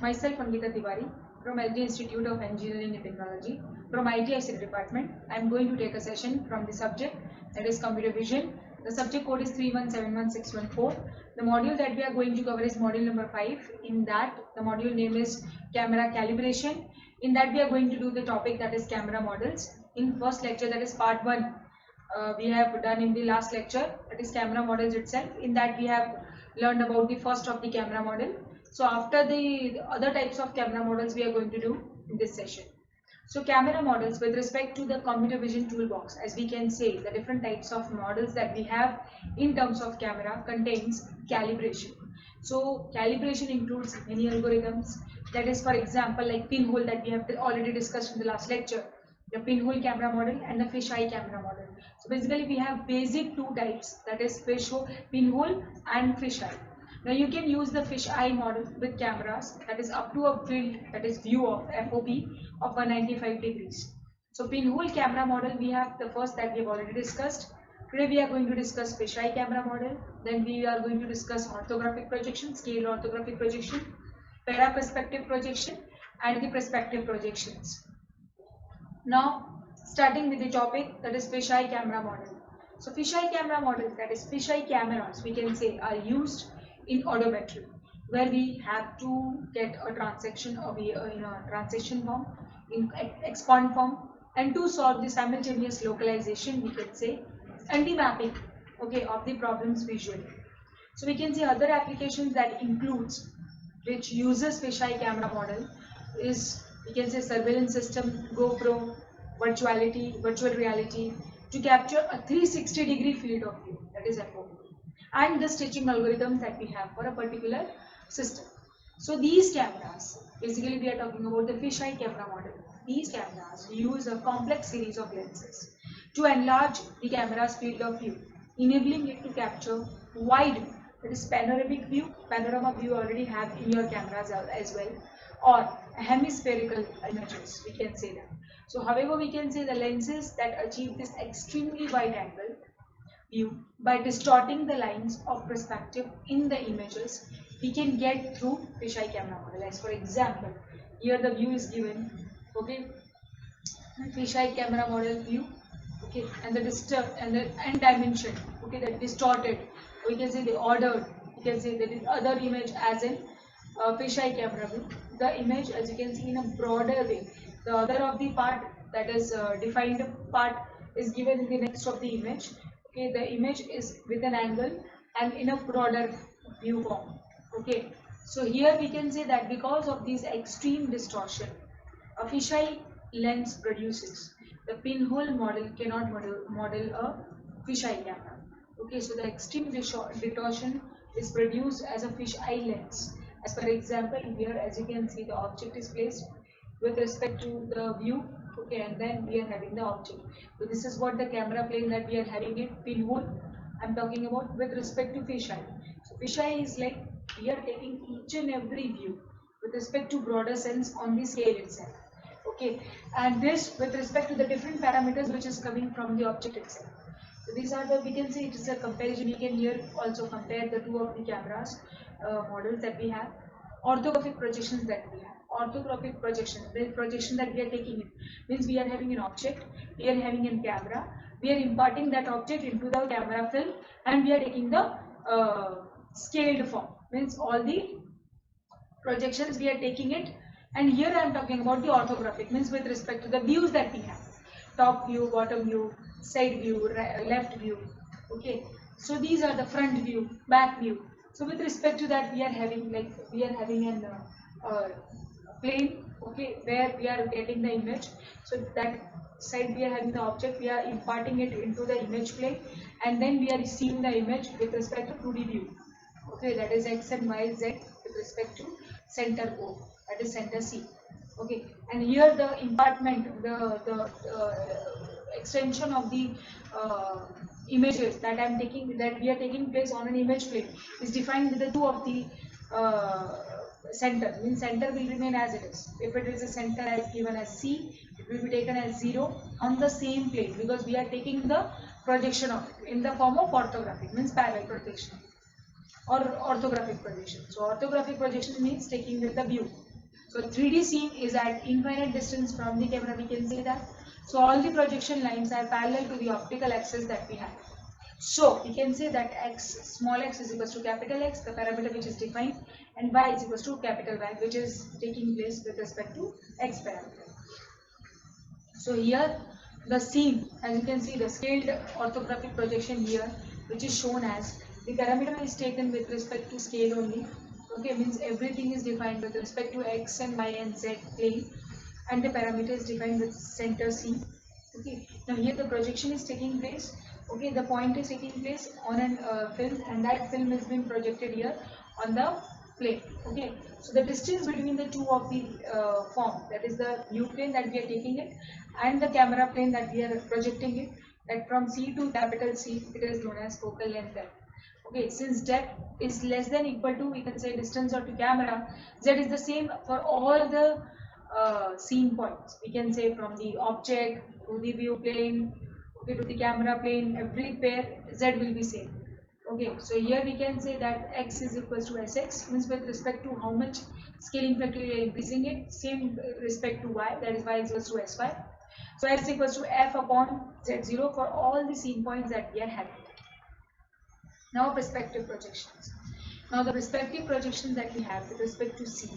Myself Angita Tiwari from LG Institute of Engineering and Technology from ITIC department. I am going to take a session from the subject, that is computer vision. The subject code is 3171614. The module that we are going to cover is module number 5. In that, the module name is camera calibration. In that, we are going to do the topic that is camera models. In first lecture, that is part 1, we have done in the last lecture, that is camera models itself. In that, we have learned about the first of the camera model. So after the other types of camera models we are going to do in this session. So camera models with respect to the computer vision toolbox, as we can say, the different types of models that we have in terms of camera contains calibration. So calibration includes many algorithms, that is, for example, like pinhole that we have already discussed in the last lecture, the pinhole camera model and the fisheye camera model. So basically we have basic two types, that is pinhole and fisheye. Now you can use the fisheye model with cameras that is up to a field, that is view of FOV of 195 degrees. So pinhole camera model, we have the first that we have already discussed. Today we are going to discuss fisheye camera model. Then we are going to discuss orthographic projection, scale orthographic projection, para-perspective projection and the perspective projections. Now starting with the topic, that is fisheye camera model. So fisheye camera model, that is fisheye cameras, we can say, are used in odometry, where we have to get a transaction in a transaction form, in expand form, and to solve the simultaneous localization, we can say, and the mapping, okay, of the problems visually. So we can see other applications that includes, which uses fisheye camera model, is, we can say, surveillance system, GoPro, virtual reality, to capture a 360-degree field of view, that is FOV, and the stitching algorithms that we have for a particular system. So these cameras, basically we are talking about the fisheye camera model. These cameras use a complex series of lenses to enlarge the camera's field of view, enabling it to capture wide, that is panorama view already have in your cameras as well, or hemispherical images, we can say that. So however, we can say the lenses that achieve this extremely wide angle view by distorting the lines of perspective in the images, we can get through fisheye camera model. As for example, here the view is given, okay, fisheye camera model view, okay, and the end dimension, okay, that distorted, we can say the ordered, we can say that is other image as in fisheye camera view. The image, as you can see, in a broader way, the other of the part, that is defined part, is given in the next of the image. Okay, the image is with an angle and in a broader view form. Okay, so here we can say that because of this extreme distortion a fisheye lens produces, the pinhole model cannot model a fisheye camera. Okay, so the extreme distortion is produced as a fisheye lens. As for example, here as you can see, the object is placed with respect to the view, okay, and then we are having the object. So this is what the camera plane that we are having it, pinhole I'm talking about with respect to fisheye. So fisheye is like we are taking each and every view with respect to broader sense on the scale itself, okay, and this with respect to the different parameters which is coming from the object itself. So these are the, we can say it is a comparison. We can here also compare the two of the cameras models that we have. Orthographic projections that we have. Orthographic projection, the projection that we are taking in, means we are having an object, we are having a camera, we are imparting that object into the camera film, and we are taking the scaled form, means all the projections we are taking it. And here I am talking about the orthographic, means with respect to the views that we have, top view, bottom view, side view, left view, okay. So these are the front view, back view. So with respect to that, we are having an plane, okay, where we are getting the image. So that side we are having the object, we are imparting it into the image plane, and then we are receiving the image with respect to 2D view, okay, that is x and y, z with respect to center O, that is center C, okay. And here the impartment, the extension of the images that I am taking, that we are taking place on an image plane, is defined with the two of the center, means center will remain as it is. If it is a center as given as C, it will be taken as 0 on the same plane, because we are taking the projection of it in the form of orthographic, means parallel projection or orthographic projection. So orthographic projection means taking with the view, So 3D scene is at infinite distance from the camera, we can say that. So all the projection lines are parallel to the optical axis that we have. So we can say that x, small x is equals to capital X, the parameter which is defined, and y is equals to capital Y, which is taking place with respect to x parameter. So here the scene, as you can see, the scaled orthographic projection here, which is shown as the parameter is taken with respect to scale only. Okay, means everything is defined with respect to x and y and z plane, and the parameter is defined with center C. Okay, now here the projection is taking place. Okay, the point is taking place on a film, and that film is being projected here on the plane. Okay, so the distance between the two of the form, that is the view plane that we are taking it, and the camera plane that we are projecting it, that from C to capital C, it is known as focal length depth. Okay, since depth is less than equal to, we can say, distance of the camera, Z is the same for all the scene points. We can say from the object to the view plane, okay, to the camera plane, every pair Z will be same. Okay, so here we can say that x is equals to sx, means with respect to how much scaling factor we are increasing it, same with respect to y, that is y is equals to sy. So s is equals to f upon z0 for all the scene points that we are having. Now perspective projections. Now the perspective projections that we have with respect to C,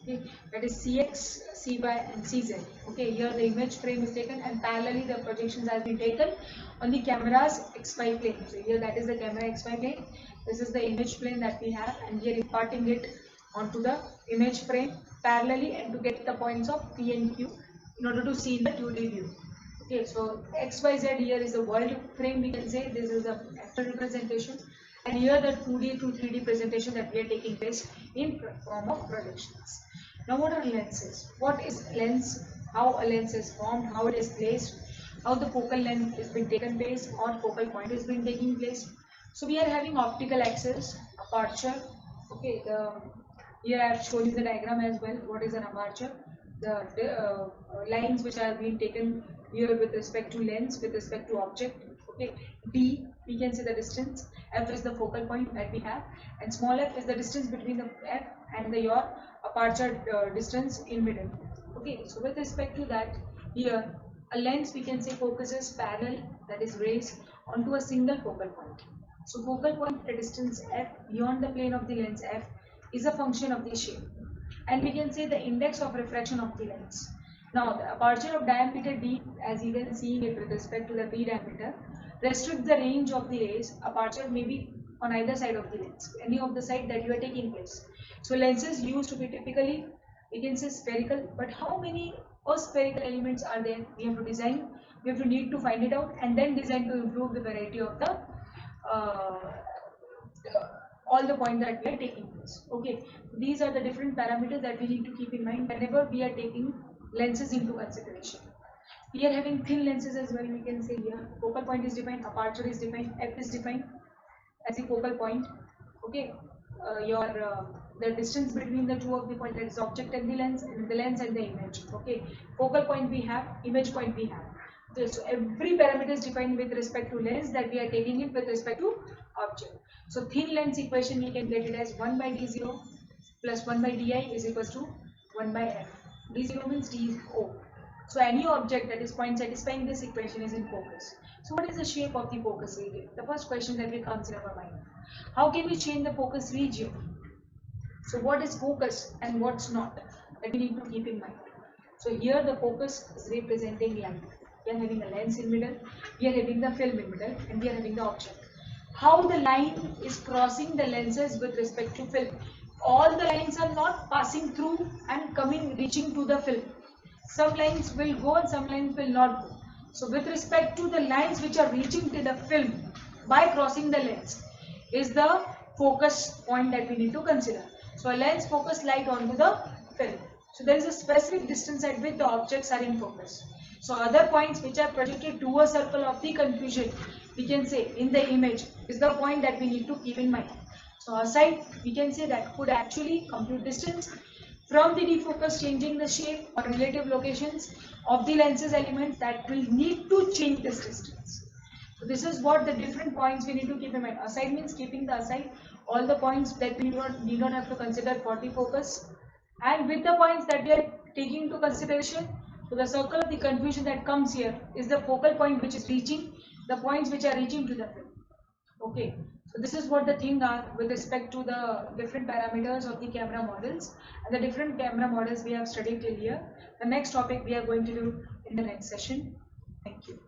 okay, that is Cx, Cy and Cz. Okay, here the image frame is taken and parallelly the projections have been taken on the camera's xy plane. So here that is the camera xy plane. This is the image plane that we have, and we are imparting it onto the image frame parallelly and to get the points of P and Q in order to see in the 2D view. Okay, so XYZ here is the world frame, we can say this is the actual representation, and here the 2D to 3D presentation that we are taking place in form of projections. Now what are lenses? What is lens? How a lens is formed, how it is placed, how the focal length is being taken place or focal point is being taking place. So we are having optical axis, aperture. Okay, here I have shown you the diagram as well. What is an aperture? The lines which are being taken here with respect to lens, with respect to object. Okay, D, we can say the distance, F is the focal point that we have, and small f is the distance between the F and your aperture distance in middle. Okay, so with respect to that, here a lens, we can say, focuses parallel, that is rays, onto a single focal point. So focal point at a distance F beyond the plane of the lens F is a function of the shape, and we can say the index of refraction of the lens. Now the aperture of diameter D, as you can see it with respect to the P diameter, restricts the range of the rays. Aperture may be on either side of the lens, any of the side that you are taking place. So lenses used to be typically, we can say, spherical, but how many spherical elements are there? We have to design, we have to need to find it out, and then design to improve the variety of the all the points that we are taking place. Okay, these are the different parameters that we need to keep in mind whenever we are taking lenses into consideration. We are having thin lenses as well. We can say here focal point is defined, aperture is defined, f is defined as a focal point. Okay, the distance between the two of the point, that is object and the lens and the image. Okay, focal point we have, image point we have. Okay, so every parameter is defined with respect to lens that we are taking it with respect to object. So thin lens equation, we can get it as 1 by d0 plus 1 by di is equals to 1 by f. D0 means do. So any object that is point satisfying this equation is in focus. So what is the shape of the focus region? The first question that will come in our mind. How can we change the focus region? So what is focus and what's not? That we need to keep in mind. So here the focus is representing light. We are having a lens in middle, we are having the film in middle, and we are having the object. How the line is crossing the lenses with respect to film? All the lines are not passing through and reaching to the film. Some lines will go and some lines will not go. So with respect to the lines which are reaching to the film by crossing the lens is the focus point that we need to consider. So a lens focus light onto the film. So there is a specific distance at which the objects are in focus. So other points which are projected to a circle of the confusion, we can say in the image, is the point that we need to keep in mind. So aside, we can say that could actually compute distance from the defocus, changing the shape or relative locations of the lenses elements that will need to change this distance. So this is what the different points we need to keep in mind. Aside means keeping the aside all the points that we need not have to consider for the focus. And with the points that we are taking into consideration, so the circle of the confusion that comes here is the focal point which is reaching, the points which are reaching to the film. Okay, so this is what the thing are with respect to the different parameters of the camera models and the different camera models we have studied till here. The next topic we are going to do in the next session. Thank you.